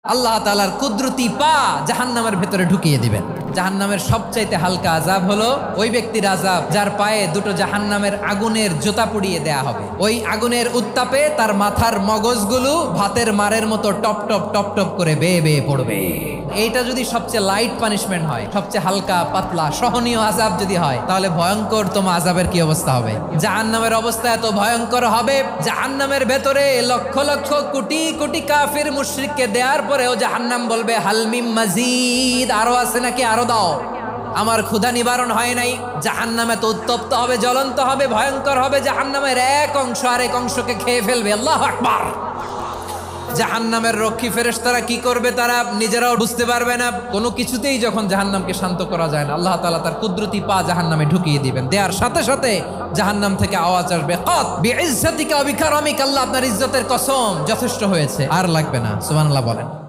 আল্লাহ তাআলার কুদরতি পা জাহান্নামের ভেতরে ঢুকিয়ে দিবেন। জাহান্নামের সবচাইতে হালকা আযাব হলো ওই ব্যক্তির আযাব যার পায়ে দুটো জাহান্নামের আগুনের জুতা পুড়িয়ে দেয়া হবে। ওই আগুনের উত্তাপে তার মাথার মগজগুলো ভাতের মারের মতো টপ টপ টপ টপ করে বেয়ে বেয়ে পড়বে। এইটা যদি সবচেয়ে লাইট পানিশমেন্ট হয়, সবচেয়ে হালকা পাতলা সহনীয় আযাব যদি হয়, তাহলে ভয়ঙ্করতম আযাবের কি অবস্থা হবে? জাহান্নামের অবস্থা এত ভয়ঙ্কর হবে, জাহান্নামের ভেতরে লক্ষ লক্ষ কোটি কোটি কাফির মুশরিককে দেওয়ার পরেও জাহান্নাম বলবে হালমিম মাজিদ, আরো আছে নাকি, আরো দাও, আমার ক্ষুধা নিবারণ হয় নাই। জাহান্নামে তো উত্তপ্ত হবে, জ্বলন্ত হবে, ভয়ঙ্কর হবে। জাহান্নামের এক অংশ আরেক অংশকে খেয়ে ফেলবে। আল্লাহু আকবার। জাহান্নামের রক্ষী ফেরেশতারা কি করবে তারা নিজেরাও বুঝতে পারবে না। কোনো কিছুতেই যখন জাহান্নামকে শান্ত করা যায় না, আল্লাহ তাআলা তার কুদরতি পা জাহান্নামে ঢুকিয়ে দিবেন। দেওয়ার সাথে সাথে জাহান্নাম থেকে আওয়াজ আসবে, কাত বিইজ্জাতিকা ওয়া বিকারামিকা, আল্লাহ আপনার ইজ্জতের কসম, যথেষ্ট হয়েছে, আর লাগবে না। সুবহানাল্লাহ বলেন।